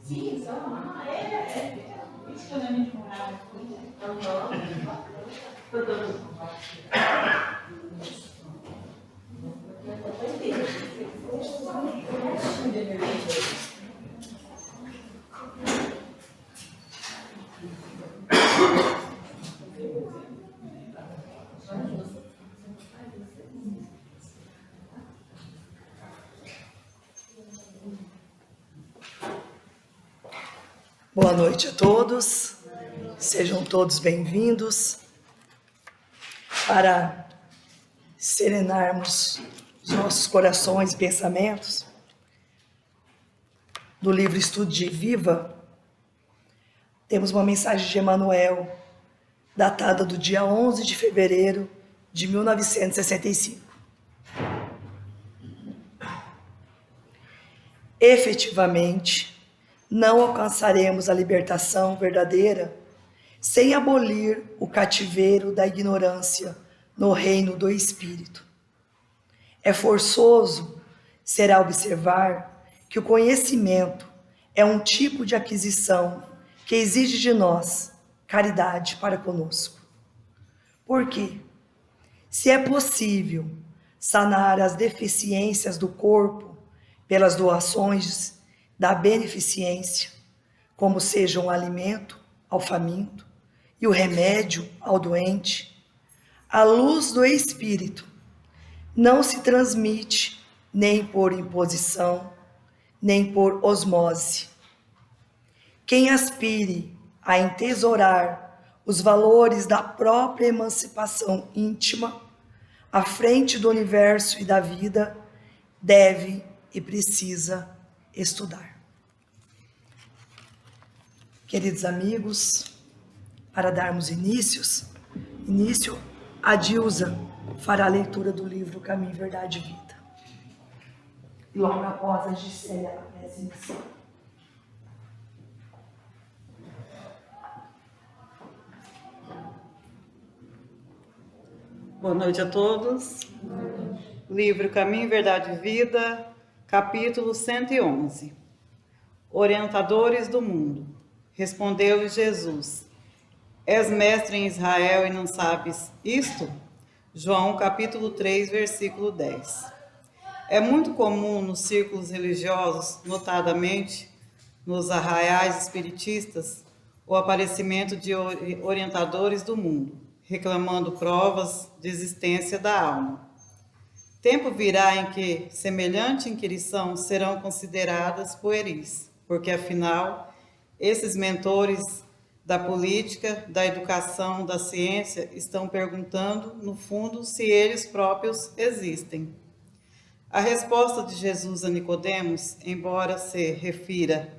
Sim, só. Isso quando a gente morava aqui. Boa noite a todos, sejam todos bem-vindos para serenarmos os nossos corações e pensamentos do livro Estudo de Viva. Temos uma mensagem de Emmanuel, datada do dia 11 de fevereiro de 1965. Efetivamente, não alcançaremos a libertação verdadeira sem abolir o cativeiro da ignorância no reino do Espírito. É forçoso será observar que o conhecimento é um tipo de aquisição que exige de nós caridade para conosco. Por quê? Se é possível sanar as deficiências do corpo pelas doações da beneficência, como seja um alimento ao faminto e o remédio ao doente, a luz do Espírito não se transmite nem por imposição, nem por osmose. Quem aspire a entesourar os valores da própria emancipação íntima, à frente do universo e da vida, deve e precisa estudar. Queridos amigos, para darmos início, a Dilza fará a leitura do livro Caminho, Verdade e Vida. E logo após a Gisélia aparece inicial. Boa noite a todos. Livro Caminho, Verdade e Vida, capítulo 111. Orientadores do mundo. Respondeu-lhe Jesus: És mestre em Israel e não sabes isto? João capítulo 3, versículo 10. É muito comum nos círculos religiosos, notadamente nos arraiais espiritistas, o aparecimento de orientadores do mundo, reclamando provas de existência da alma. Tempo virá em que semelhante inquirição serão consideradas pueris, porque afinal, esses mentores da política, da educação, da ciência estão perguntando, no fundo, se eles próprios existem. A resposta de Jesus a Nicodemos, embora se refira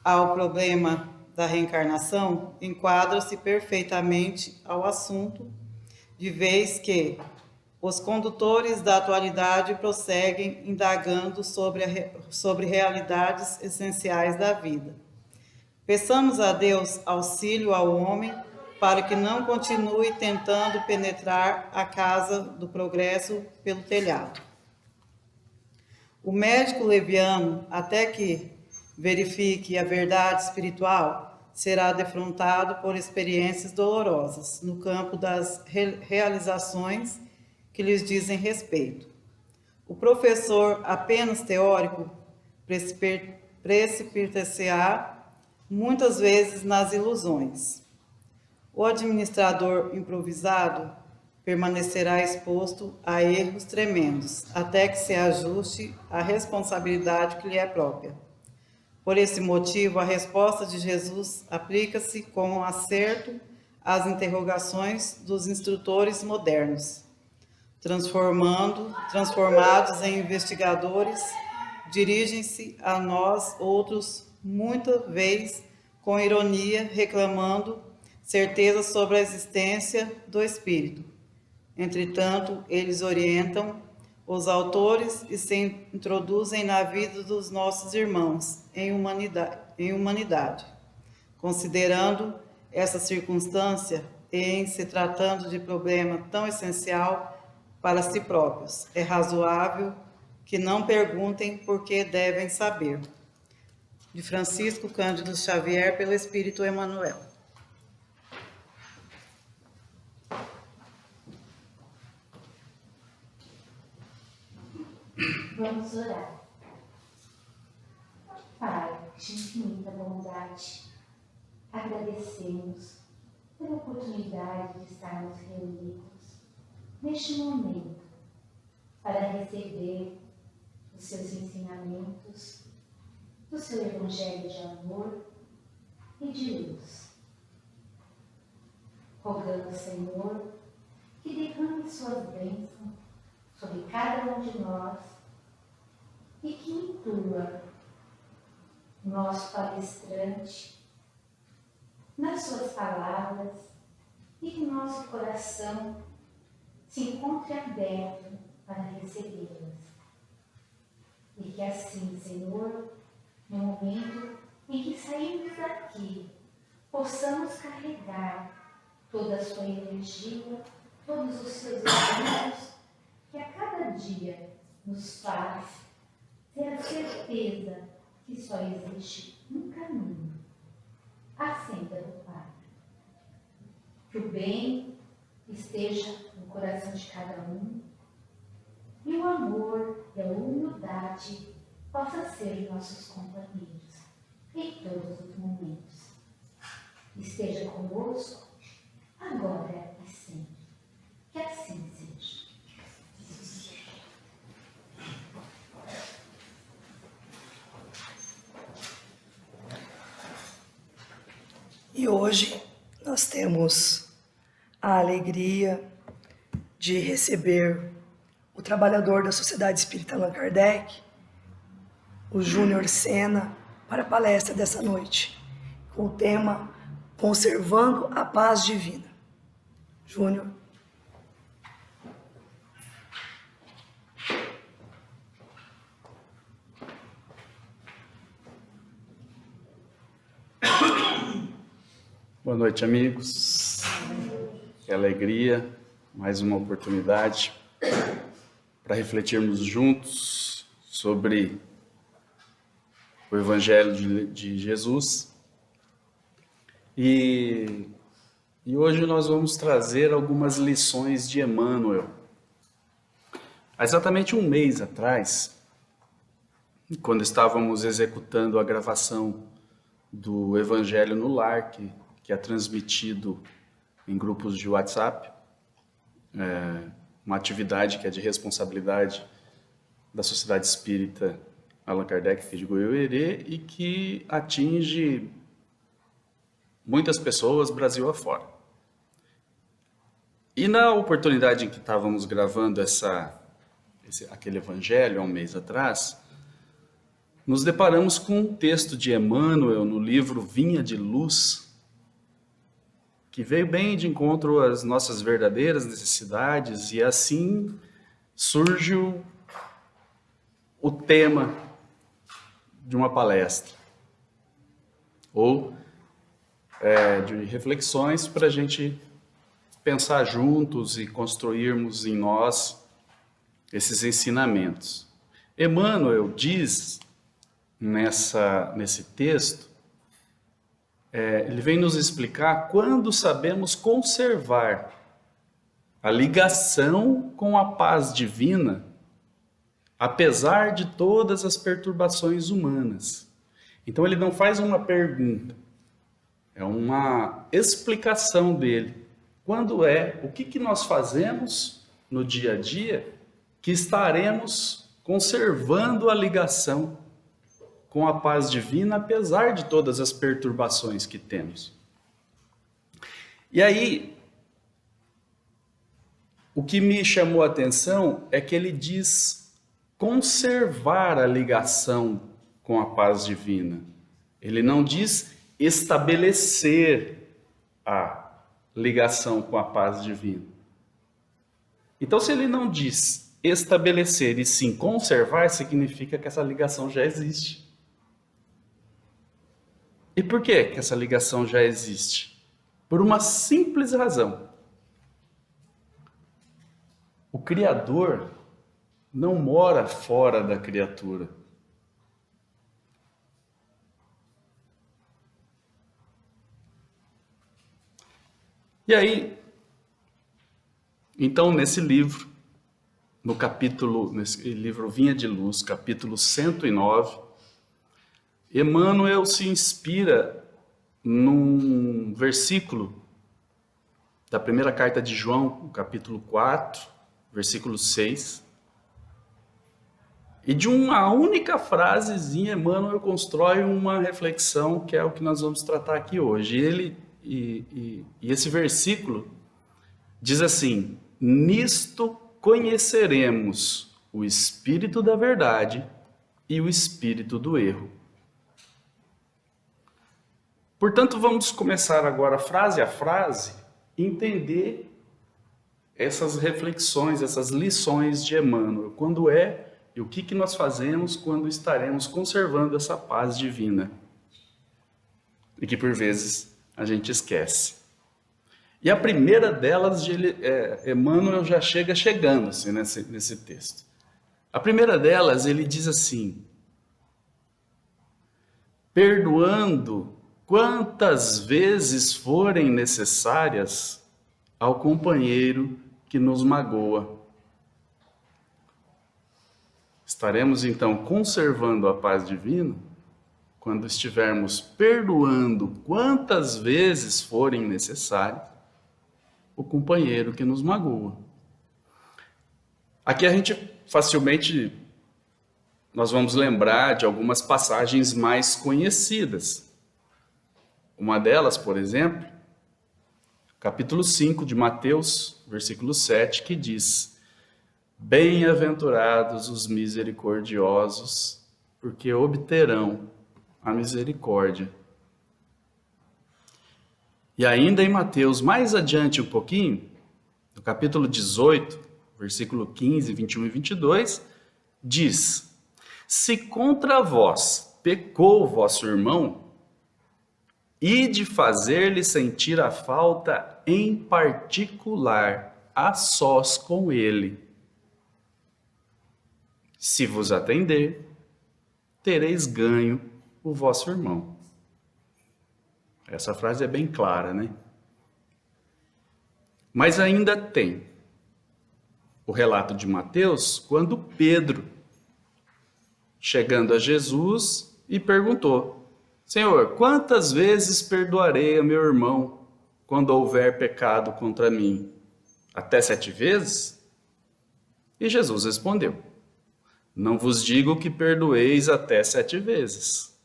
ao problema da reencarnação, enquadra-se perfeitamente ao assunto, de vez que os condutores da atualidade prosseguem indagando sobre realidades essenciais da vida. Peçamos a Deus auxílio ao homem para que não continue tentando penetrar a casa do progresso pelo telhado. O médico leviano, até que verifique a verdade espiritual, será defrontado por experiências dolorosas no campo das realizações que lhes dizem respeito. O professor apenas teórico precipitar-se-á muitas vezes nas ilusões. O administrador improvisado permanecerá exposto a erros tremendos, até que se ajuste à responsabilidade que lhe é própria. Por esse motivo, a resposta de Jesus aplica-se com acerto às interrogações dos instrutores modernos. Transformados em investigadores, dirigem-se a nós outros, muita vez com ironia, reclamando certeza sobre a existência do Espírito. Entretanto, eles orientam os autores e se introduzem na vida dos nossos irmãos em humanidade. Considerando essa circunstância e em se tratando de problema tão essencial para si próprios. É razoável que não perguntem porque devem saber. De Francisco Cândido Xavier, pelo Espírito Emmanuel. Vamos orar. Pai, de infinita bondade, agradecemos pela oportunidade de estarmos reunidos neste momento para receber os seus ensinamentos, do seu Evangelho de amor e de luz. Rogamos, Senhor, que derrame suas bênçãos sobre cada um de nós e que intua nosso palestrante nas suas palavras e que nosso coração se encontre aberto para recebê-las. E que assim, Senhor, no momento em que sairmos daqui, possamos carregar toda a sua energia, todos os seus ensinos, que a cada dia nos faz ter a certeza que só existe um caminho, a senda do Pai. Que o bem esteja no coração de cada um e o amor e a humildade possam ser nossos companheiros em todos os momentos. Esteja conosco, agora e sempre. Que assim seja. E hoje nós temos a alegria de receber o trabalhador da Sociedade Espírita Allan Kardec, o Júnior Sena, para a palestra dessa noite, com o tema Conservando a Paz Divina. Júnior. Boa noite, amigos. Que alegria, mais uma oportunidade para refletirmos juntos sobre o Evangelho de Jesus. E hoje nós vamos trazer algumas lições de Emmanuel. Há exatamente um mês atrás, quando estávamos executando a gravação do Evangelho no Lar, que é transmitido em grupos de WhatsApp, uma atividade que é de responsabilidade da Sociedade Espírita Allan Kardec aqui de Goiôerê e que atinge muitas pessoas Brasil afora. E na oportunidade em que estávamos gravando aquele Evangelho há um mês atrás, nos deparamos com um texto de Emmanuel no livro Vinha de Luz, que veio bem de encontro às nossas verdadeiras necessidades, e assim surge o tema de uma palestra, ou de reflexões para a gente pensar juntos e construirmos em nós esses ensinamentos. Emmanuel diz nesse texto, ele vem nos explicar quando sabemos conservar a ligação com a paz divina, apesar de todas as perturbações humanas. Então ele não faz uma pergunta, é uma explicação dele. O que nós fazemos no dia a dia que estaremos conservando a ligação com a paz divina, apesar de todas as perturbações que temos. E aí, o que me chamou a atenção é que ele diz conservar a ligação com a paz divina. Ele não diz estabelecer a ligação com a paz divina. Então, se ele não diz estabelecer e sim conservar, significa que essa ligação já existe. E por que essa ligação já existe? Por uma simples razão. o Criador não mora fora da criatura. E aí, então, nesse livro, nesse livro Vinha de Luz, capítulo 109, Emmanuel se inspira num versículo da primeira carta de João, capítulo 4, versículo 6. E de uma única frasezinha, Emmanuel constrói uma reflexão que é o que nós vamos tratar aqui hoje. E esse versículo diz assim: nisto conheceremos o espírito da verdade e o espírito do erro. Portanto, vamos começar agora, frase a frase, entender essas reflexões, essas lições de Emmanuel. Quando é e o que nós fazemos quando estaremos conservando essa paz divina? E que, por vezes, a gente esquece. E a primeira delas, Emmanuel já chegando assim, nesse texto. A primeira delas, ele diz assim: perdoando quantas vezes forem necessárias ao companheiro que nos magoa. Estaremos então conservando a paz divina quando estivermos perdoando quantas vezes forem necessárias o companheiro que nos magoa. Aqui a gente facilmente nós vamos lembrar de algumas passagens mais conhecidas. Uma delas, por exemplo, capítulo 5 de Mateus, versículo 7, que diz: bem-aventurados os misericordiosos, porque obterão a misericórdia. E ainda em Mateus, mais adiante um pouquinho, no capítulo 18, versículo 15, 21 e 22, diz: se contra vós pecou vosso irmão, ide fazer-lhe sentir a falta em particular, a sós com ele. Se vos atender, tereis ganho o vosso irmão. Essa frase é bem clara, né? Mas ainda tem o relato de Mateus, quando Pedro, chegando a Jesus, e perguntou: Senhor, quantas vezes perdoarei a meu irmão quando houver pecado contra mim? Até 7 vezes? E Jesus respondeu: não vos digo que perdoeis até 7 vezes,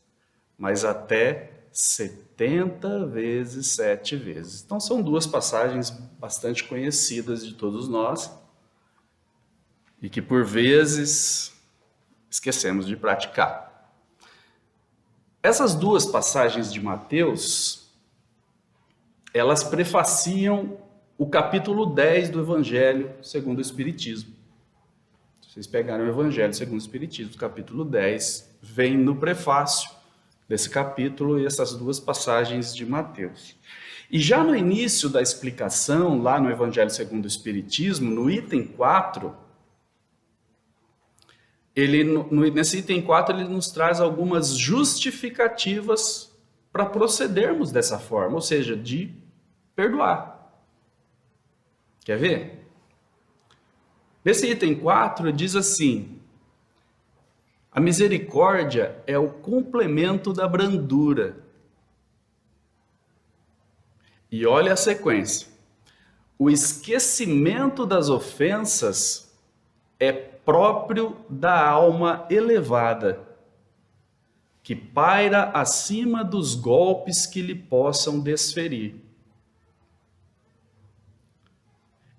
mas até 70 vezes 7 vezes. Então são duas passagens bastante conhecidas de todos nós e que por vezes esquecemos de praticar. Essas duas passagens de Mateus, elas prefaciam o capítulo 10 do Evangelho segundo o Espiritismo. Se vocês pegaram o Evangelho segundo o Espiritismo, capítulo 10, vem no prefácio desse capítulo e essas duas passagens de Mateus. E já no início da explicação, lá no Evangelho segundo o Espiritismo, no item 4, nesse item 4 ele nos traz algumas justificativas para procedermos dessa forma, ou seja, de perdoar. Quer ver? Nesse item 4 diz assim: a misericórdia é o complemento da brandura. E olha a sequência: o esquecimento das ofensas é próprio da alma elevada, que paira acima dos golpes que lhe possam desferir.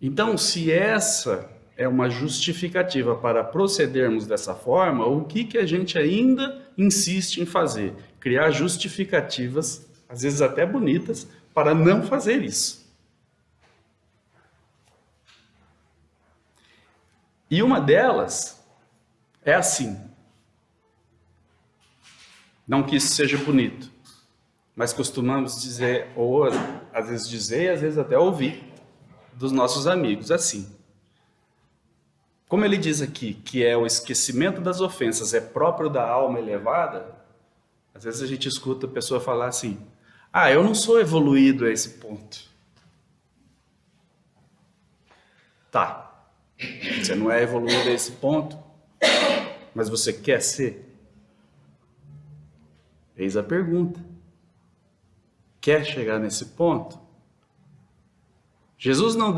Então, se essa é uma justificativa para procedermos dessa forma, o que a gente ainda insiste em fazer? Criar justificativas, às vezes até bonitas, para não fazer isso. E uma delas é assim. Não que isso seja bonito, mas costumamos dizer, ou às vezes dizer, às vezes até ouvir dos nossos amigos assim: como ele diz aqui, que é o esquecimento das ofensas, é próprio da alma elevada, às vezes a gente escuta a pessoa falar assim, eu não sou evoluído a esse ponto. Tá, você não é evoluído a esse ponto, mas você quer ser? Eis a pergunta. Quer chegar nesse ponto? Jesus não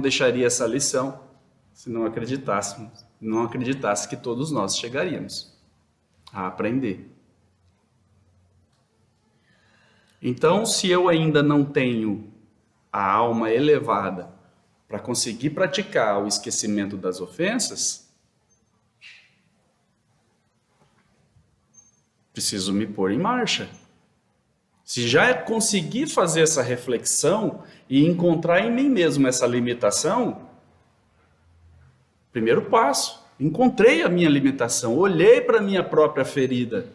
deixaria essa lição se não acreditasse que todos nós chegaríamos a aprender. Então, se eu ainda não tenho a alma elevada para conseguir praticar o esquecimento das ofensas, preciso me pôr em marcha. Se já conseguir fazer essa reflexão e encontrar em mim mesmo essa limitação, primeiro passo, encontrei a minha limitação, olhei para a minha própria ferida.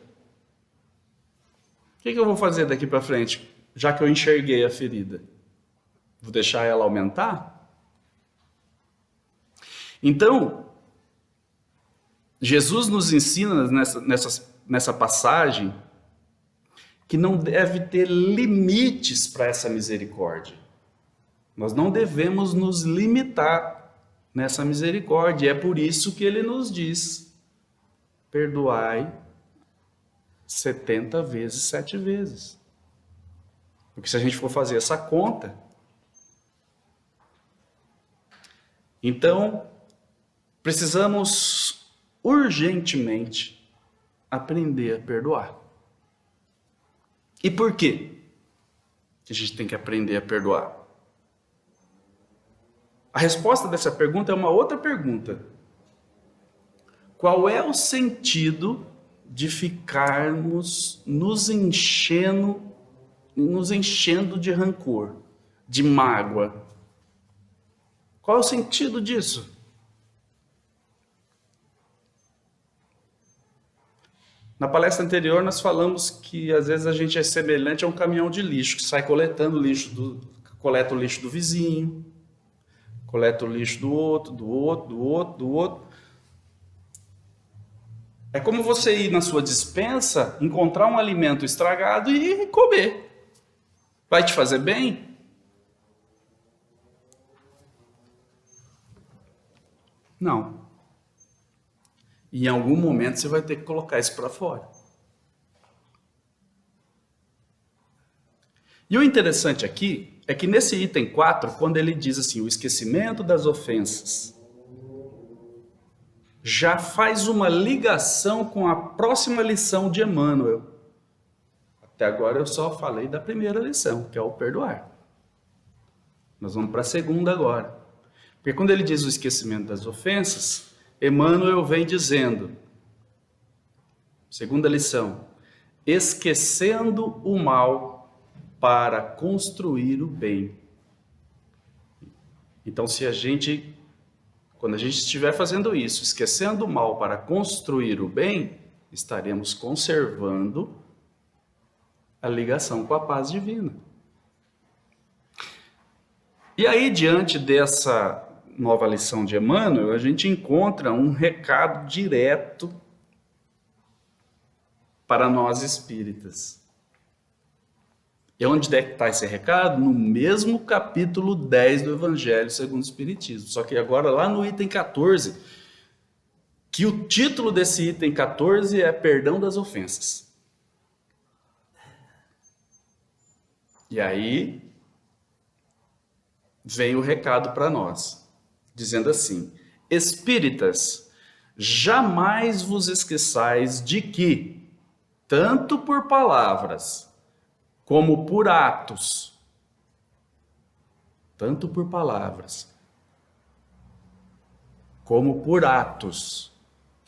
O que eu vou fazer daqui para frente, já que eu enxerguei a ferida? Vou deixar ela aumentar? Então, Jesus nos ensina nessa passagem que não deve ter limites para essa misericórdia. Nós não devemos nos limitar nessa misericórdia. É por isso que ele nos diz, perdoai 70 vezes, 7 vezes. Porque se a gente for fazer essa conta, então precisamos urgentemente aprender a perdoar. E por quê que a gente tem que aprender a perdoar? A resposta dessa pergunta é uma outra pergunta. Qual é o sentido de ficarmos nos enchendo de rancor, de mágoa? Qual é o sentido disso? Na palestra anterior nós falamos que às vezes a gente é semelhante a um caminhão de lixo, que sai coletando lixo, coleta o lixo do vizinho, coleta o lixo do outro. É como você ir na sua despensa, encontrar um alimento estragado e comer. Vai te fazer bem? Não. E em algum momento você vai ter que colocar isso para fora. E o interessante aqui é que nesse item 4, quando ele diz assim, o esquecimento das ofensas, já faz uma ligação com a próxima lição de Emmanuel. Até agora eu só falei da primeira lição, que é o perdoar. Nós vamos para a segunda agora. Porque quando ele diz o esquecimento das ofensas, Emmanuel vem dizendo, segunda lição, esquecendo o mal para construir o bem. Então, quando a gente estiver fazendo isso, esquecendo o mal para construir o bem, estaremos conservando a ligação com a paz divina. E aí, diante dessa nova lição de Emmanuel, a gente encontra um recado direto para nós espíritas. E onde é que está esse recado? No mesmo capítulo 10 do Evangelho segundo o Espiritismo. Só que agora lá no item 14, que o título desse item 14 é Perdão das Ofensas. E aí vem o recado para nós, dizendo assim, espíritas, jamais vos esqueçais de que, tanto por palavras, como por atos,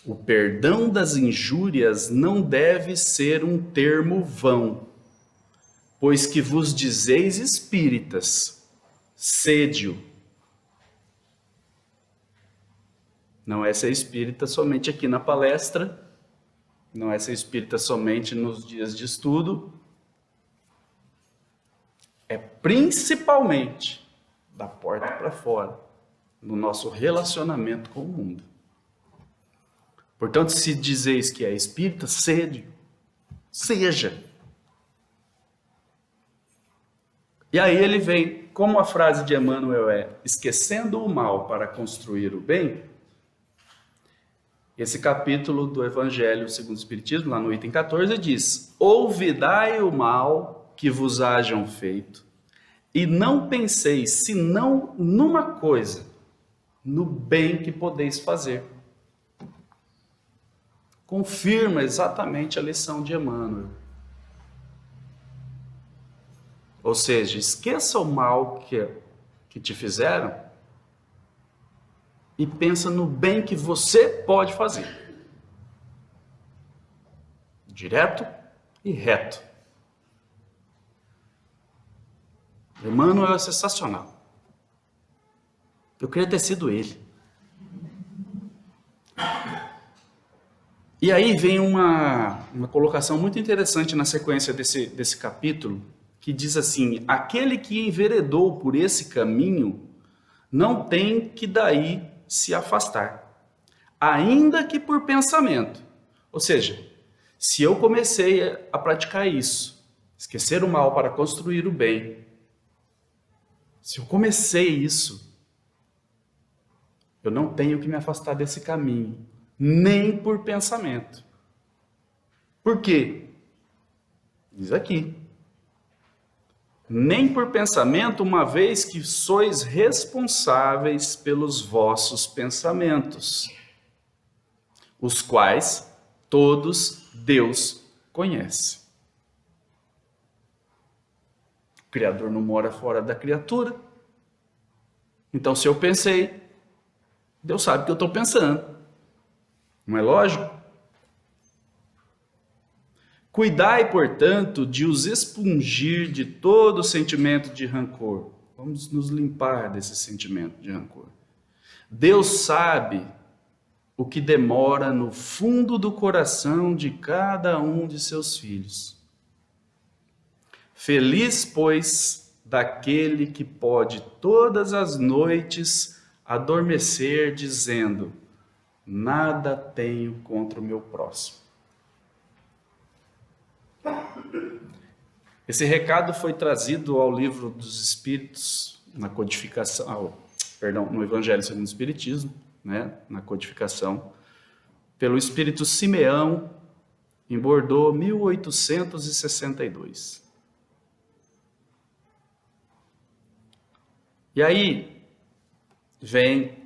o perdão das injúrias não deve ser um termo vão, pois que vos dizeis espíritas, sede-o. Não é ser espírita somente aqui na palestra, não é ser espírita somente nos dias de estudo, é principalmente da porta para fora, no nosso relacionamento com o mundo. Portanto, se dizeis que é espírita, sede, seja. E aí ele vem, como a frase de Emmanuel é, esquecendo o mal para construir o bem, esse capítulo do Evangelho segundo o Espiritismo, lá no item 14, diz: olvidai o mal que vos hajam feito, e não penseis senão numa coisa, no bem que podeis fazer. Confirma exatamente a lição de Emmanuel. Ou seja, esqueça o mal que te fizeram e pensa no bem que você pode fazer. Direto e reto. Emmanuel é sensacional. Eu queria ter sido ele. E aí vem uma colocação muito interessante na sequência desse capítulo, que diz assim: aquele que enveredou por esse caminho não tem que daí se afastar, ainda que por pensamento. Ou seja, se eu comecei a praticar isso, esquecer o mal para construir o bem, se eu comecei isso, eu não tenho que me afastar desse caminho, nem por pensamento. Por quê? Diz aqui: nem por pensamento, uma vez que sois responsáveis pelos vossos pensamentos, os quais todos Deus conhece. O Criador não mora fora da criatura. Então, se eu pensei, Deus sabe o que eu estou pensando. Não é lógico? Cuidai, portanto, de os expungir de todo sentimento de rancor. Vamos nos limpar desse sentimento de rancor. Deus sabe o que demora no fundo do coração de cada um de seus filhos. Feliz, pois, daquele que pode todas as noites adormecer dizendo: nada tenho contra o meu próximo. Esse recado foi trazido ao Livro dos Espíritos, na codificação, no Evangelho segundo o Espiritismo, né, na codificação, pelo Espírito Simeão, em Bordeaux, 1862. E aí vem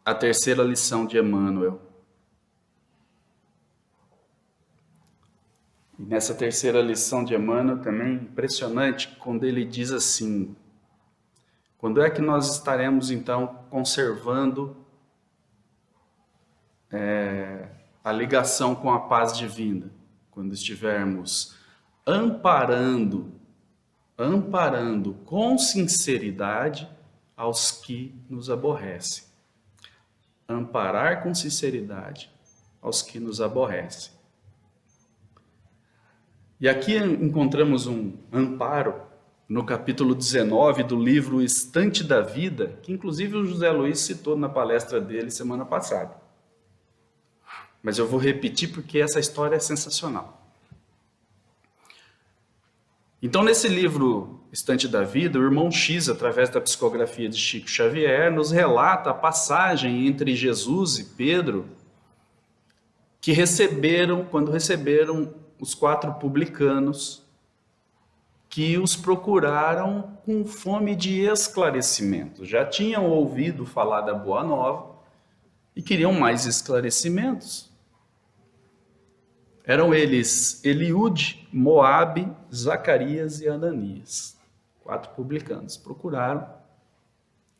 a terceira lição de Emmanuel. E nessa terceira lição de Emmanuel também impressionante, quando ele diz assim: quando é que nós estaremos então conservando a ligação com a paz divina? Quando estivermos amparando com sinceridade aos que nos aborrecem. Amparar com sinceridade aos que nos aborrecem. E aqui encontramos um amparo no capítulo 19 do livro Estante da Vida, que inclusive o José Luiz citou na palestra dele semana passada. Mas eu vou repetir porque essa história é sensacional. Então, nesse livro Estante da Vida, o irmão X, através da psicografia de Chico Xavier, nos relata a passagem entre Jesus e Pedro, que quando receberam os 4 publicanos, que os procuraram com fome de esclarecimento. Já tinham ouvido falar da Boa Nova e queriam mais esclarecimentos. Eram eles Eliúde, Moabe, Zacarias e Ananias. 4 publicanos procuraram,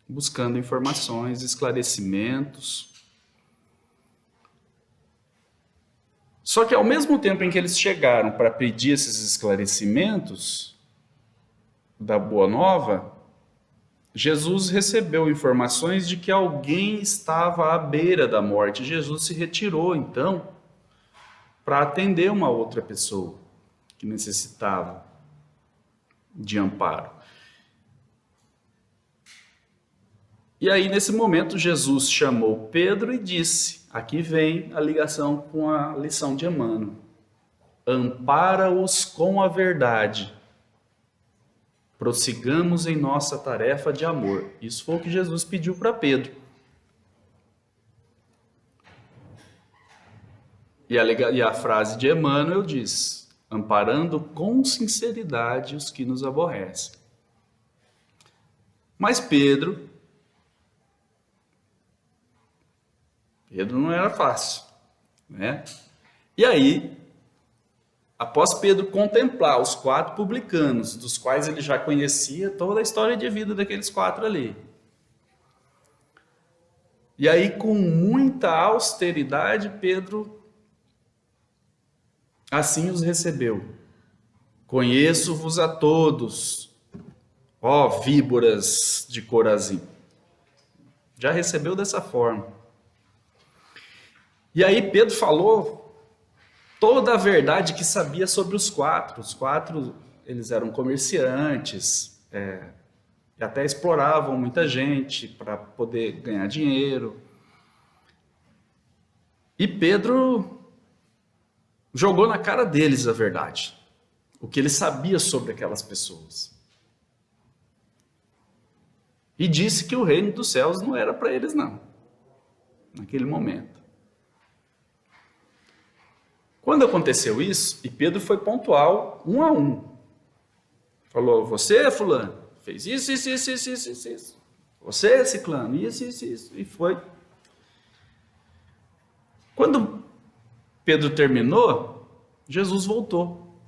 buscando informações, esclarecimentos. Só que ao mesmo tempo em que eles chegaram para pedir esses esclarecimentos da Boa Nova, Jesus recebeu informações de que alguém estava à beira da morte. Jesus se retirou, então, para atender uma outra pessoa que necessitava de amparo. E aí, nesse momento, Jesus chamou Pedro e disse, aqui vem a ligação com a lição de Emmanuel, ampara-os com a verdade, prossigamos em nossa tarefa de amor. Isso foi o que Jesus pediu para Pedro. E a frase de Emmanuel diz, amparando com sinceridade os que nos aborrecem. Mas Pedro não era fácil, né? E aí, após Pedro contemplar os 4 publicanos, dos quais ele já conhecia toda a história de vida daqueles 4 ali, e aí com muita austeridade, Pedro assim os recebeu. Conheço-vos a todos, ó víboras de Corazim. Já recebeu dessa forma. E aí Pedro falou toda a verdade que sabia sobre os 4. Os 4, eles eram comerciantes, e até exploravam muita gente para poder ganhar dinheiro. E Pedro jogou na cara deles a verdade, o que ele sabia sobre aquelas pessoas. E disse que o reino dos céus não era para eles não, naquele momento. Quando aconteceu isso, e Pedro foi pontual, 1 a 1. Falou, você, fulano, fez isso. Você, ciclano, isso. E foi. Quando Pedro terminou, Jesus voltou.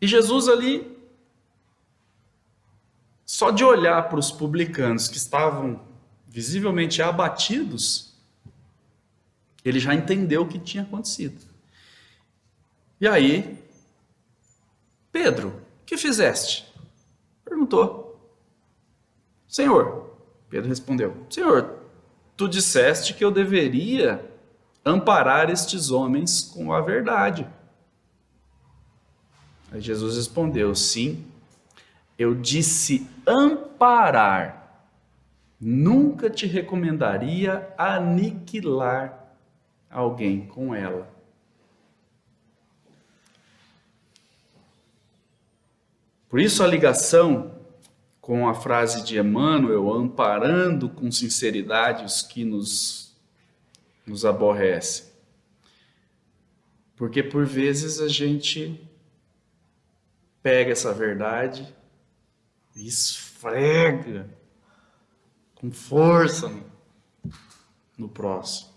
E Jesus ali, só de olhar para os publicanos que estavam visivelmente abatidos, ele já entendeu o que tinha acontecido. E aí, Pedro, o que fizeste? Perguntou. Senhor, Pedro respondeu, Senhor, tu disseste que eu deveria amparar estes homens com a verdade. Aí Jesus respondeu, sim, eu disse amparar, nunca te recomendaria aniquilar alguém com ela. Por isso a ligação com a frase de Emmanuel, amparando com sinceridade os que nos aborrecem. Porque por vezes a gente pega essa verdade e esfrega com força no próximo.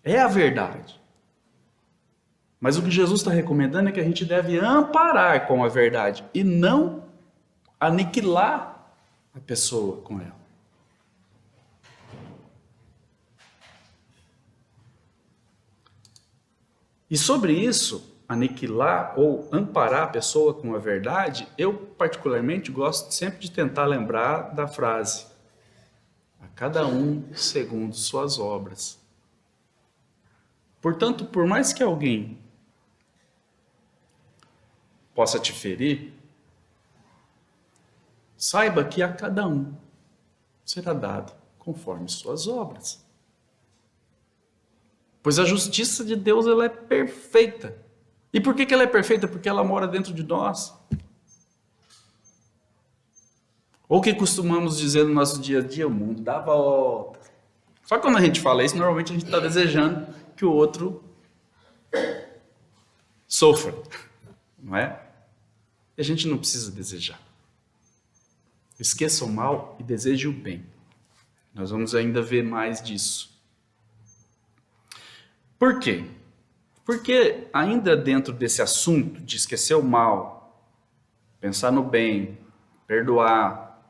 É a verdade. Mas o que Jesus está recomendando é que a gente deve amparar com a verdade e não aniquilar a pessoa com ela. E sobre isso, aniquilar ou amparar a pessoa com a verdade, eu particularmente gosto sempre de tentar lembrar da frase: a cada um segundo suas obras. Portanto, por mais que alguém possa te ferir, saiba que a cada um será dado conforme suas obras. Pois a justiça de Deus, ela é perfeita. E por que ela é perfeita? Porque ela mora dentro de nós. Ou o que costumamos dizer no nosso dia a dia, o mundo dá volta. Só que quando a gente fala isso, normalmente a gente está desejando que o outro sofra, não é? E a gente não precisa desejar. Esqueça o mal e deseje o bem. Nós vamos ainda ver mais disso. Por quê? Porque ainda dentro desse assunto de esquecer o mal, pensar no bem, perdoar,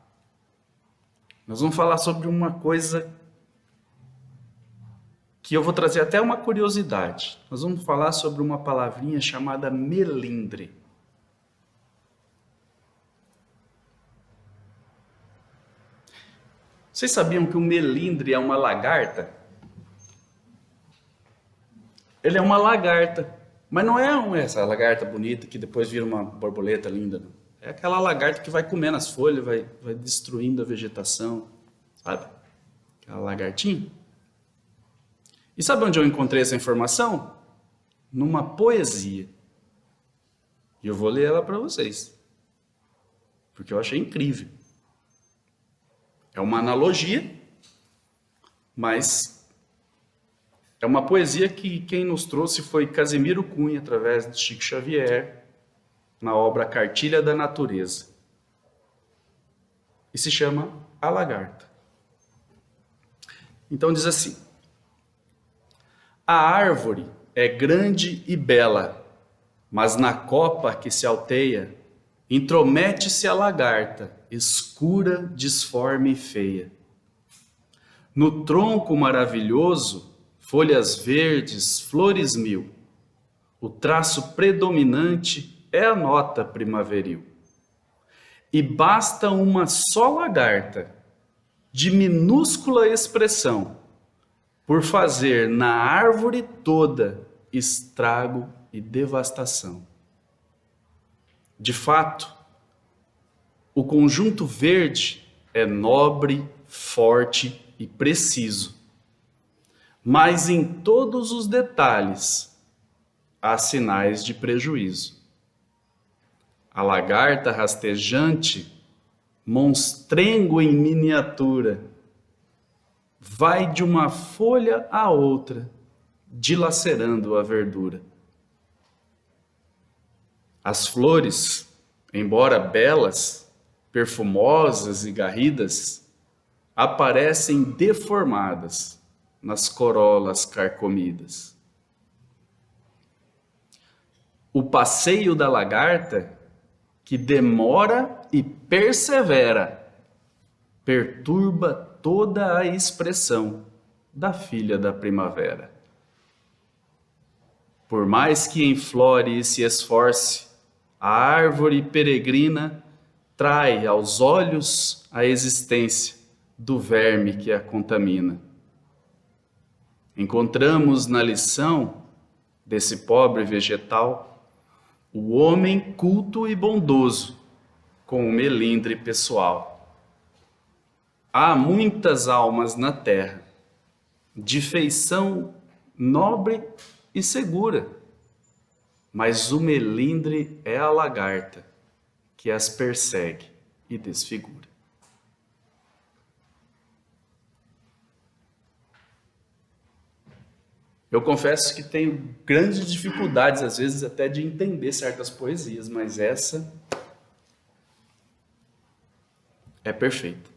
nós vamos falar sobre uma coisa que eu vou trazer até uma curiosidade. Nós vamos falar sobre uma palavrinha chamada melindre. Vocês sabiam que o melindre é uma lagarta? Ele é uma lagarta, mas não é essa lagarta bonita que depois vira uma borboleta linda. Não. É aquela lagarta que vai comendo as folhas, vai destruindo a vegetação, sabe? Aquela lagartinha. E sabe onde eu encontrei essa informação? Numa poesia. E eu vou ler ela para vocês, porque eu achei incrível. É uma analogia, mas é uma poesia que quem nos trouxe foi Casimiro Cunha, através de Chico Xavier, na obra Cartilha da Natureza. E se chama A Lagarta. Então diz assim: a árvore é grande e bela, mas na copa que se alteia, intromete-se a lagarta, escura, disforme e feia. No tronco maravilhoso, folhas verdes, flores mil, o traço predominante é a nota primaveril. E basta uma só lagarta, de minúscula expressão, por fazer na árvore toda estrago e devastação. De fato, o conjunto verde é nobre, forte e preciso, mas em todos os detalhes há sinais de prejuízo. A lagarta rastejante, monstrengo em miniatura, vai de uma folha a outra, dilacerando a verdura. As flores, embora belas, perfumosas e garridas, aparecem deformadas nas corolas carcomidas. O passeio da lagarta, que demora e persevera, perturba toda a expressão da filha da primavera. Por mais que enflore e se esforce, a árvore peregrina trai aos olhos a existência do verme que a contamina. Encontramos na lição desse pobre vegetal o homem culto e bondoso com o melindre pessoal. Há muitas almas na terra, de feição nobre e segura, mas o melindre é a lagarta que as persegue e desfigura. Eu confesso que tenho grandes dificuldades, às vezes, até de entender certas poesias, mas essa é perfeita.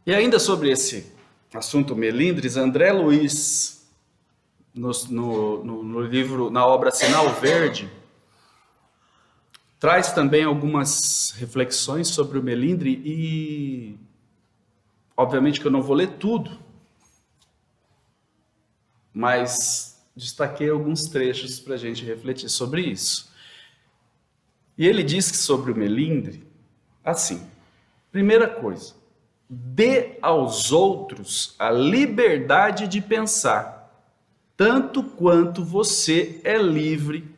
E ainda sobre esse assunto melindres, André Luiz, no livro, na obra Sinal Verde, traz também algumas reflexões sobre o melindre e, obviamente que eu não vou ler tudo, mas destaquei alguns trechos para a gente refletir sobre isso. E ele diz que sobre o melindre, assim, primeira coisa, dê aos outros a liberdade de pensar, tanto quanto você é livre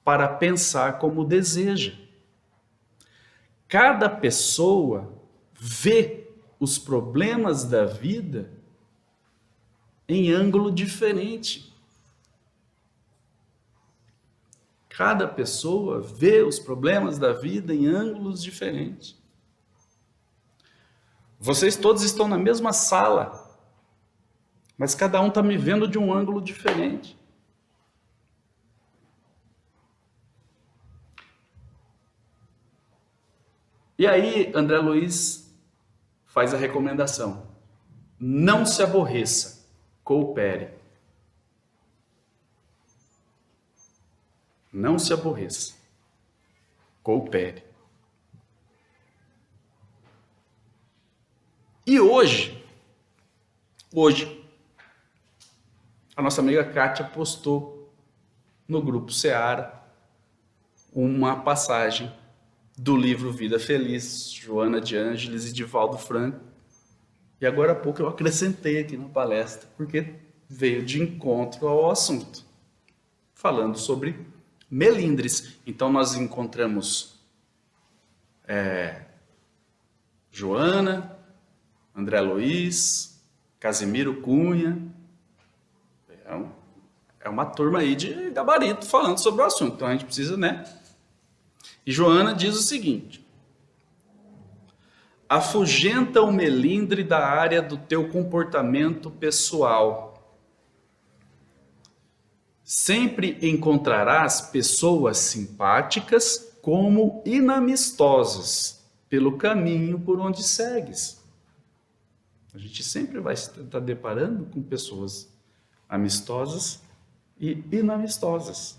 para pensar como deseja. Cada pessoa vê os problemas da vida em ângulo diferente. Cada pessoa vê os problemas da vida em ângulos diferentes. Vocês todos estão na mesma sala, mas cada um está me vendo de um ângulo diferente. E aí, André Luiz faz a recomendação: não se aborreça, coopere. Não se aborreça, coopere. E hoje, a nossa amiga Kátia postou no grupo Seara uma passagem do livro Vida Feliz, Joana de Ângeles e Divaldo Franco. E agora há pouco eu acrescentei aqui na palestra, porque veio de encontro ao assunto, falando sobre melindres. Então nós encontramos Joana, André Luiz, Casimiro Cunha. É uma turma aí de gabarito falando sobre o assunto. Então a gente precisa, né? E Joana diz o seguinte: afugenta o melindre da área do teu comportamento pessoal. Sempre encontrarás pessoas simpáticas como inamistosas pelo caminho por onde segues. A gente sempre vai estar deparando com pessoas amistosas e inamistosas.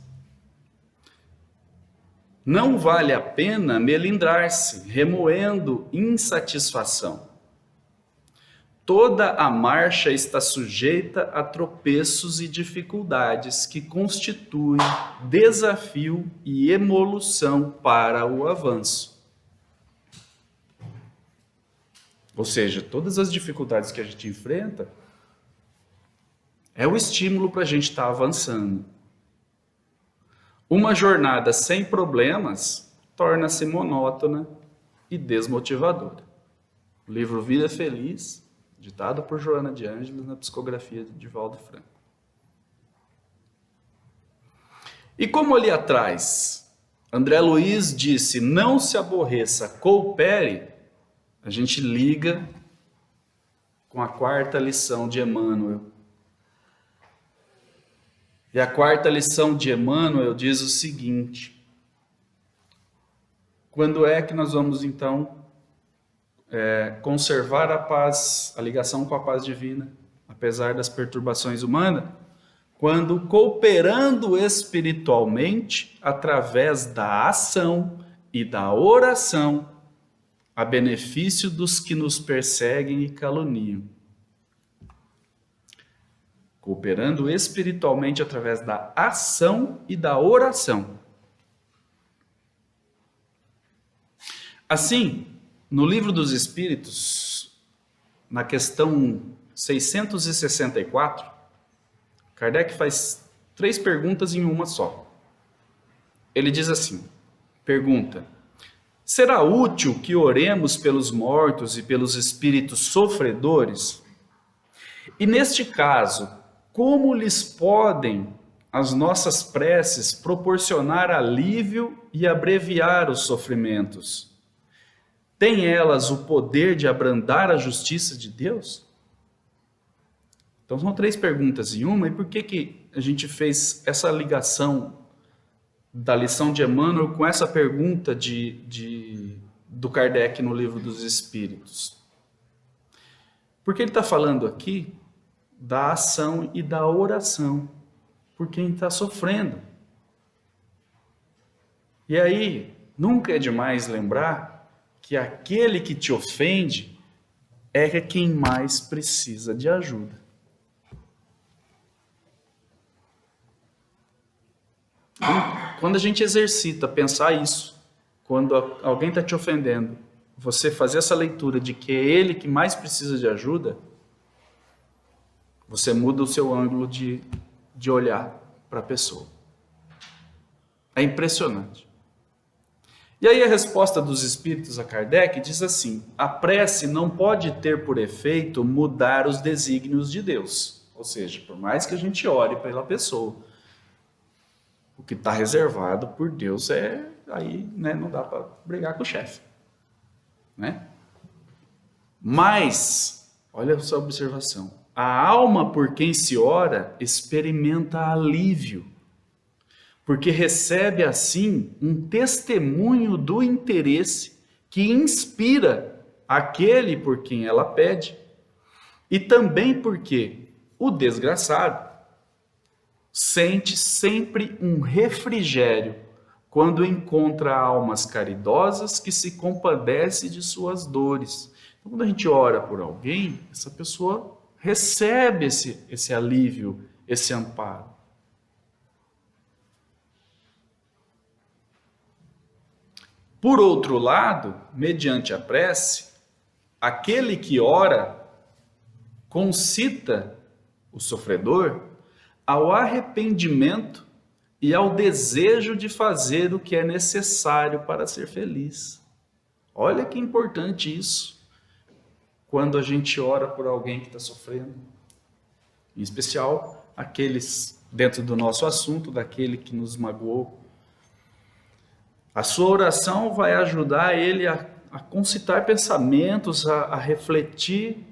Não vale a pena melindrar-se, remoendo insatisfação. Toda a marcha está sujeita a tropeços e dificuldades que constituem desafio e emolução para o avanço. Ou seja, todas as dificuldades que a gente enfrenta é o estímulo para a gente estar avançando. Uma jornada sem problemas torna-se monótona e desmotivadora. O livro Vida Feliz, ditado por Joana de Ângeles na psicografia de Divaldo Franco. E como ali atrás, André Luiz disse, não se aborreça, coopere, a gente liga com a quarta lição de Emmanuel. E a quarta lição de Emmanuel diz o seguinte: quando é que nós vamos então conservar a paz, a ligação com a paz divina, apesar das perturbações humanas? Quando cooperando espiritualmente através da ação e da oração a benefício dos que nos perseguem e caluniam. Cooperando espiritualmente através da ação e da oração. Assim, no Livro dos Espíritos, na questão 664, Kardec faz 3 perguntas em uma só. Ele diz assim, pergunta: será útil que oremos pelos mortos e pelos espíritos sofredores? E neste caso, como lhes podem as nossas preces proporcionar alívio e abreviar os sofrimentos? Têm elas o poder de abrandar a justiça de Deus? Então são 3 perguntas em uma, e por que a gente fez essa ligação da lição de Emmanuel com essa pergunta do Kardec no Livro dos Espíritos? Porque ele está falando aqui da ação e da oração por quem está sofrendo. E aí, nunca é demais lembrar que aquele que te ofende é quem mais precisa de ajuda. Quando a gente exercita pensar isso, quando alguém está te ofendendo, você fazer essa leitura de que é ele que mais precisa de ajuda, você muda o seu ângulo de olhar para a pessoa. É impressionante. E aí a resposta dos Espíritos a Kardec diz assim: a prece não pode ter por efeito mudar os desígnios de Deus. Ou seja, por mais que a gente ore pela pessoa, o que está reservado por Deus aí, né, não dá para brigar com o chefe, né? Mas, olha essa observação, a alma por quem se ora experimenta alívio, porque recebe assim um testemunho do interesse que inspira aquele por quem ela pede, e também porque o desgraçado sente sempre um refrigério quando encontra almas caridosas que se compadecem de suas dores. Então, quando a gente ora por alguém, essa pessoa recebe esse alívio, esse amparo. Por outro lado, mediante a prece, aquele que ora concita o sofredor ao arrependimento e ao desejo de fazer o que é necessário para ser feliz. Olha que importante isso, quando a gente ora por alguém que está sofrendo, em especial aqueles dentro do nosso assunto, daquele que nos magoou. A sua oração vai ajudar ele a concitar pensamentos, a refletir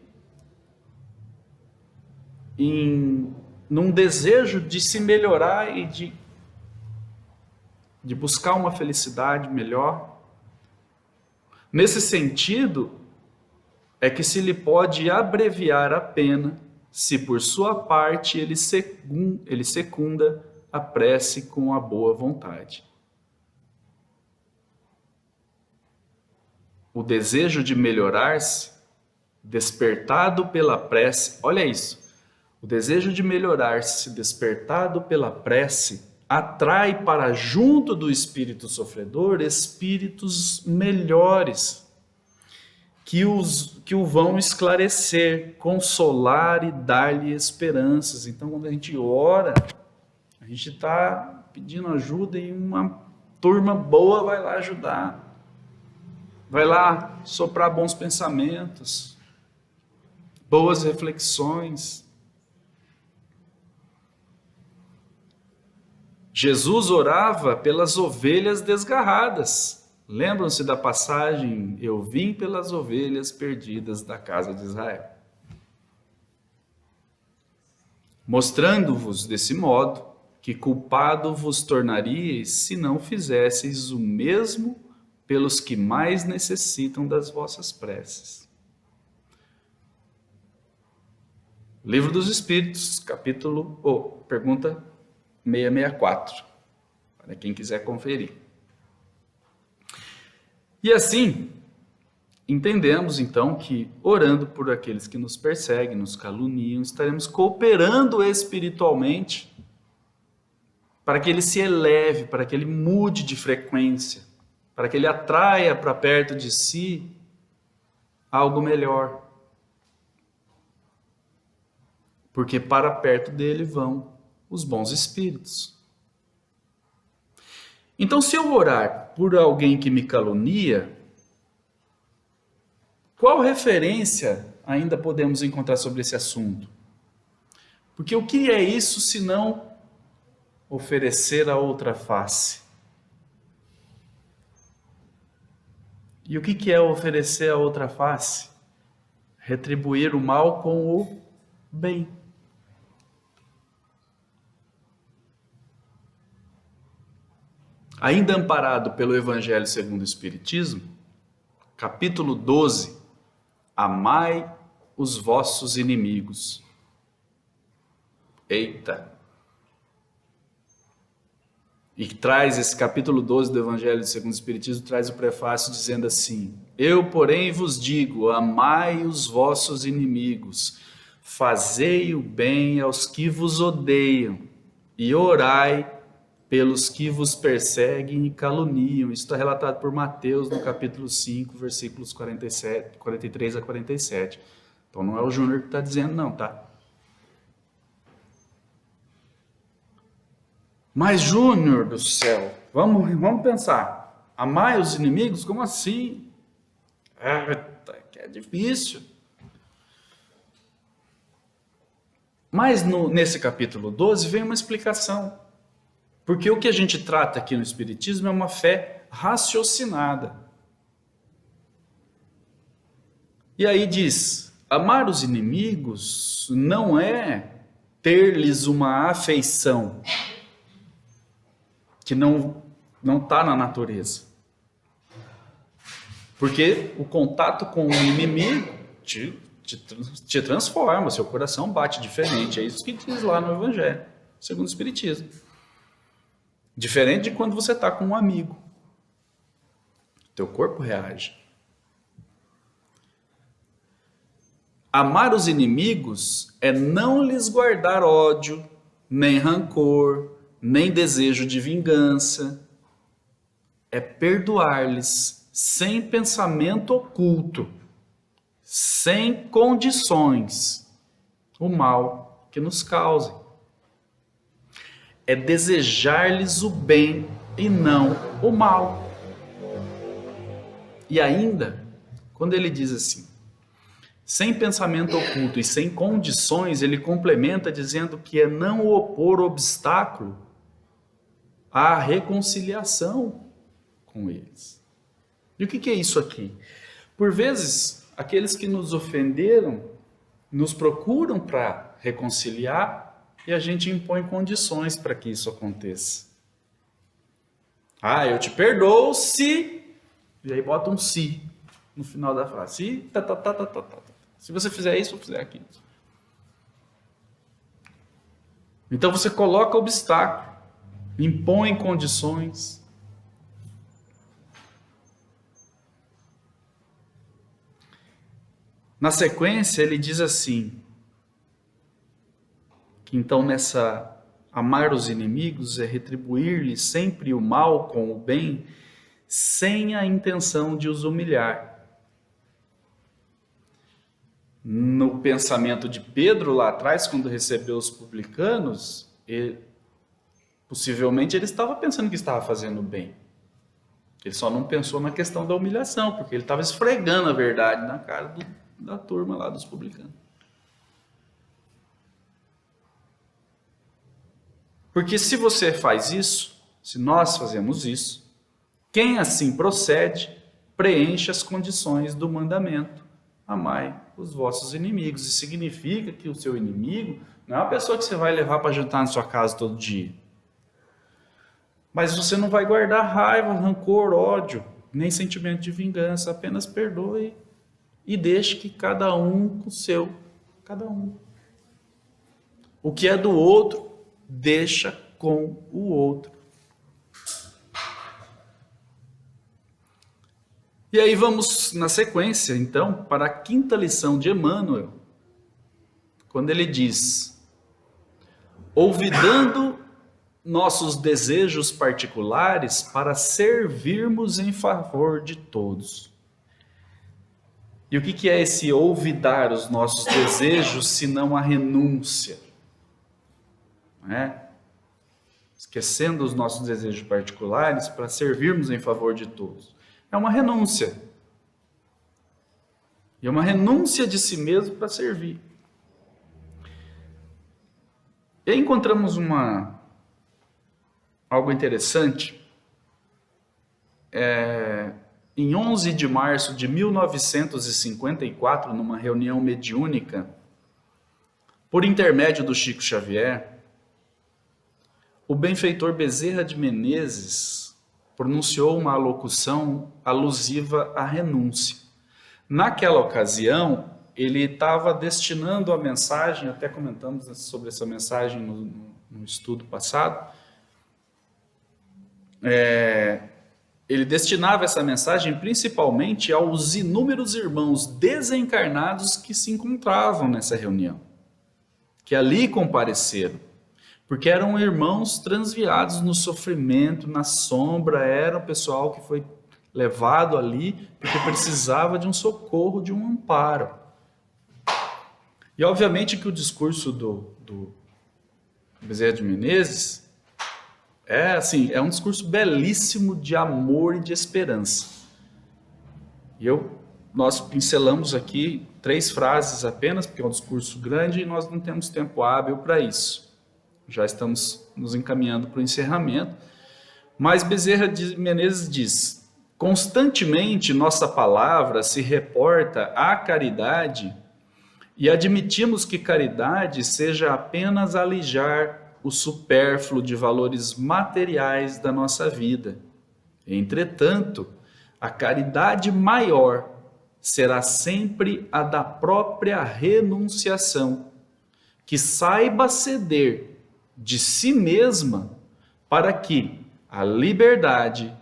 num desejo de se melhorar e de buscar uma felicidade melhor. Nesse sentido, é que se lhe pode abreviar a pena se por sua parte ele secunda a prece com a boa vontade. O desejo de melhorar-se, despertado pela prece, olha isso, o desejo de melhorar-se, despertado pela prece, atrai para junto do espírito sofredor espíritos melhores, que o vão esclarecer, consolar e dar-lhe esperanças. Então, quando a gente ora, a gente está pedindo ajuda e uma turma boa vai lá ajudar. Vai lá soprar bons pensamentos, boas reflexões. Jesus orava pelas ovelhas desgarradas. Lembram-se da passagem, eu vim pelas ovelhas perdidas da casa de Israel. Mostrando-vos desse modo, que culpado vos tornaríeis se não fizesseis o mesmo pelos que mais necessitam das vossas preces. Livro dos Espíritos, pergunta 664, para quem quiser conferir. E assim, entendemos então que orando por aqueles que nos perseguem, nos caluniam, estaremos cooperando espiritualmente para que ele se eleve, para que ele mude de frequência, para que ele atraia para perto de si algo melhor. Porque para perto dele vão os bons espíritos. Então, se eu orar por alguém que me calunia, qual referência ainda podemos encontrar sobre esse assunto? Porque o que é isso se não oferecer a outra face? E o que é oferecer a outra face? Retribuir o mal com o bem. Ainda amparado pelo Evangelho segundo o Espiritismo, capítulo 12, amai os vossos inimigos. Eita! E traz esse capítulo 12 do Evangelho segundo o Espiritismo, traz o prefácio dizendo assim: eu, porém, vos digo, amai os vossos inimigos, fazei o bem aos que vos odeiam, e orai pelos que vos perseguem e caluniam. Isso está relatado por Mateus no capítulo 5, versículos 43 a 47. Então não é o Júnior que está dizendo não, tá? Mas Júnior do céu, vamos pensar. Amar os inimigos? Como assim? É difícil. Mas nesse capítulo 12 vem uma explicação. Porque o que a gente trata aqui no Espiritismo é uma fé raciocinada. E aí diz, amar os inimigos não é ter-lhes uma afeição que não está na natureza. Porque o contato com o inimigo te transforma, seu coração bate diferente. É isso que diz lá no Evangelho, segundo o Espiritismo. Diferente de quando você está com um amigo. Teu corpo reage. Amar os inimigos é não lhes guardar ódio, nem rancor, nem desejo de vingança. É perdoar-lhes sem pensamento oculto, sem condições, o mal que nos causem. é desejar-lhes o bem e não o mal. E ainda, quando ele diz assim, sem pensamento oculto e sem condições, ele complementa dizendo que é não opor obstáculo à reconciliação com eles. E o que é isso aqui? Por vezes, aqueles que nos ofenderam nos procuram para reconciliar e a gente impõe condições para que isso aconteça. Eu te perdoo se... E aí bota um se no final da frase. Se... Se você fizer isso, eu fizer aquilo. Então você coloca obstáculo, impõe condições. Na sequência, ele diz assim, que então nessa amar os inimigos é retribuir-lhes sempre o mal com o bem, sem a intenção de os humilhar. No pensamento de Pedro lá atrás, quando recebeu os publicanos, possivelmente ele estava pensando que estava fazendo bem. Ele só não pensou na questão da humilhação, porque ele estava esfregando a verdade na cara da turma lá dos publicanos. Porque se você faz isso, se nós fazemos isso, quem assim procede, preenche as condições do mandamento. Amai os vossos inimigos. Isso significa que o seu inimigo não é uma pessoa que você vai levar para jantar na sua casa todo dia. Mas você não vai guardar raiva, rancor, ódio, nem sentimento de vingança. Apenas perdoe e deixe que cada um com o seu. Cada um. O que é do outro, deixa com o outro. E aí vamos na sequência, então, para a quinta lição de Emmanuel, quando ele diz, olvidando nossos desejos particulares para servirmos em favor de todos. E o que é esse olvidar os nossos desejos, senão a renúncia? Esquecendo os nossos desejos particulares para servirmos em favor de todos. É uma renúncia. E é uma renúncia de si mesmo para servir. E aí encontramos algo interessante. Em 11 de março de 1954, numa reunião mediúnica, por intermédio do Chico Xavier, o benfeitor Bezerra de Menezes pronunciou uma alocução alusiva à renúncia. Naquela ocasião, ele estava destinando a mensagem, até comentamos sobre essa mensagem no estudo passado, ele destinava essa mensagem principalmente aos inúmeros irmãos desencarnados que se encontravam nessa reunião, que ali compareceram. Porque eram irmãos transviados no sofrimento, na sombra, era o pessoal que foi levado ali porque precisava de um socorro, de um amparo. E obviamente que o discurso do Bezerra de Menezes é um discurso belíssimo de amor e de esperança. E nós pincelamos aqui 3 frases apenas, porque é um discurso grande e nós não temos tempo hábil para isso. Já estamos nos encaminhando para o encerramento. Mas Bezerra de Menezes diz, constantemente nossa palavra se reporta à caridade e admitimos que caridade seja apenas alijar o supérfluo de valores materiais da nossa vida. Entretanto, a caridade maior será sempre a da própria renunciação, que saiba ceder de si mesma para que a liberdade,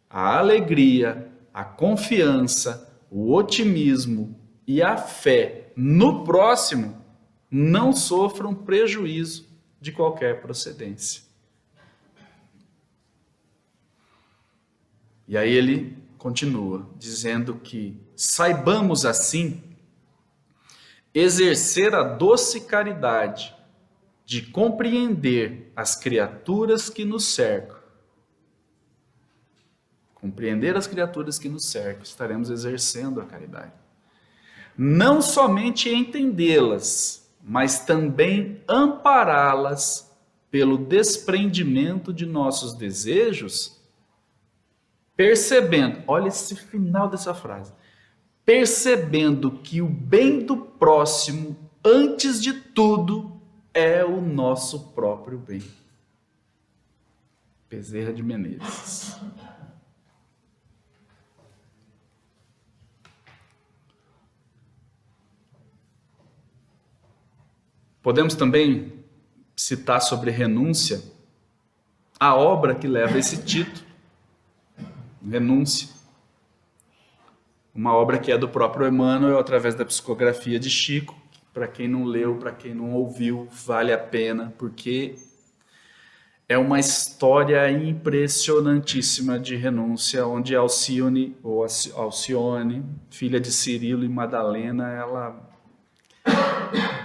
a alegria, a confiança, o otimismo e a fé no próximo não sofram prejuízo de qualquer procedência. E aí ele continua dizendo que saibamos assim exercer a doce caridade de compreender as criaturas que nos cercam, estaremos exercendo a caridade. Não somente entendê-las, mas também ampará-las pelo desprendimento de nossos desejos, percebendo, olha esse final dessa frase, percebendo que o bem do próximo, antes de tudo, é o nosso próprio bem. Bezerra de Menezes. Podemos também citar sobre renúncia a obra que leva esse título, Renúncia. Uma obra que é do próprio Emmanuel, através da psicografia de Chico. Para quem não leu, para quem não ouviu, vale a pena, porque é uma história impressionantíssima de renúncia, onde Alcione, filha de Cirilo e Madalena,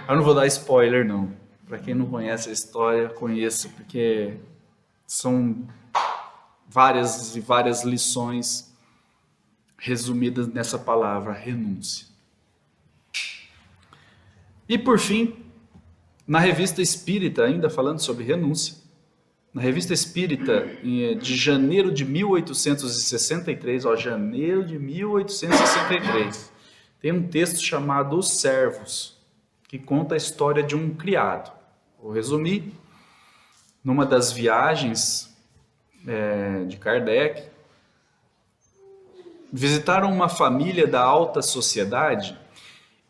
eu não vou dar spoiler, não. Para quem não conhece a história, conheça, porque são várias e várias lições resumidas nessa palavra, renúncia. E por fim, na Revista Espírita, ainda falando sobre renúncia, na Revista Espírita de janeiro de 1863, janeiro de 1863, tem um texto chamado Os Servos, que conta a história de um criado. Vou resumir. Numa das viagens de Kardec, visitaram uma família da alta sociedade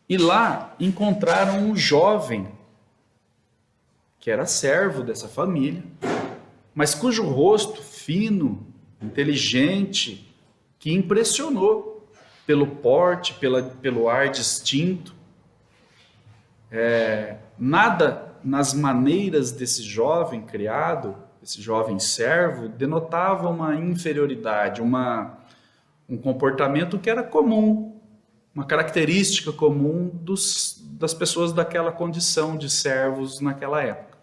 e lá encontraram um jovem que era servo dessa família, mas cujo rosto fino, inteligente, que impressionou pelo porte, pelo ar distinto. Nada nas maneiras desse jovem criado, esse jovem servo, denotava uma inferioridade, um comportamento que era comum, uma característica comum das pessoas daquela condição de servos naquela época.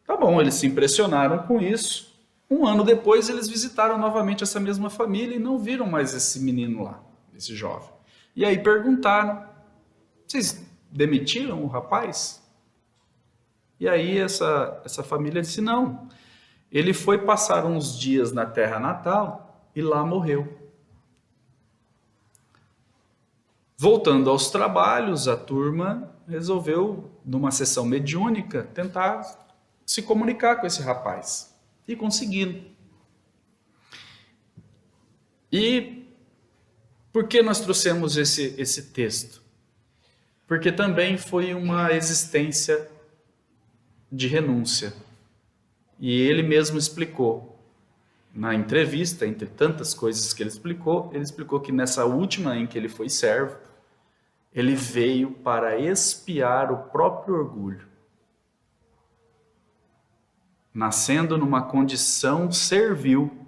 Tá bom, eles se impressionaram com isso. Um ano depois, eles visitaram novamente essa mesma família e não viram mais esse menino lá, esse jovem. E aí perguntaram: vocês demitiram o rapaz? E aí essa família disse: não, ele foi passar uns dias na terra natal e lá morreu. Voltando aos trabalhos, a turma resolveu, numa sessão mediúnica, tentar se comunicar com esse rapaz. E conseguiram. E por que nós trouxemos esse texto? Porque também foi uma existência de renúncia. E ele mesmo explicou, na entrevista, entre tantas coisas que ele explicou que nessa última em que ele foi servo, ele veio para expiar o próprio orgulho. Nascendo numa condição servil.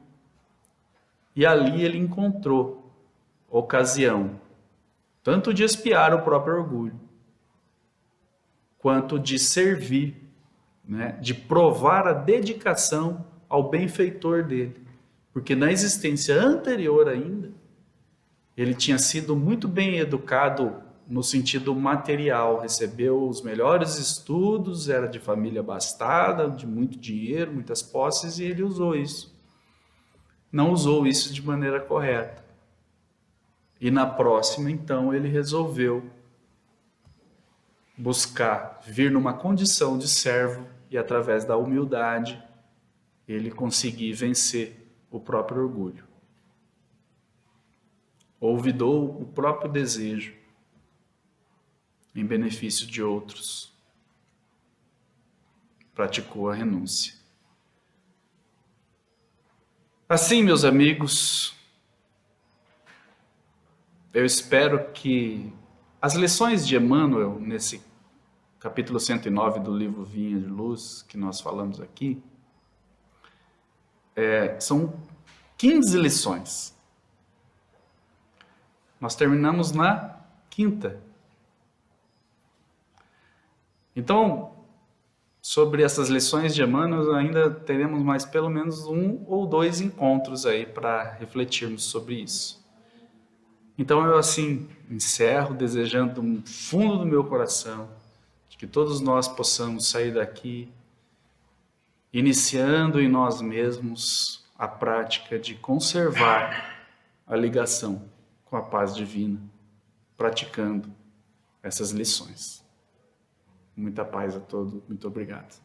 E ali ele encontrou ocasião, tanto de expiar o próprio orgulho, quanto de servir, né, de provar a dedicação ao benfeitor dele. Porque na existência anterior ainda, ele tinha sido muito bem educado no sentido material, recebeu os melhores estudos, era de família abastada, de muito dinheiro, muitas posses, e ele usou isso. Não usou isso de maneira correta. E na próxima, então, ele resolveu buscar vir numa condição de servo e, através da humildade, ele conseguir vencer o próprio orgulho. Olvidou o próprio desejo em benefício de outros. Praticou a renúncia. Assim, meus amigos, eu espero que as lições de Emmanuel, nesse capítulo 109 do livro Vinha de Luz, que nós falamos aqui, são 15 lições. Nós terminamos na quinta. Então, sobre essas lições de Emmanuel, ainda teremos mais pelo menos 1 ou 2 encontros aí para refletirmos sobre isso. Então eu assim encerro desejando do fundo do meu coração de que todos nós possamos sair daqui iniciando em nós mesmos a prática de conservar a ligação com a paz divina, praticando essas lições. Muita paz a todos, muito obrigado.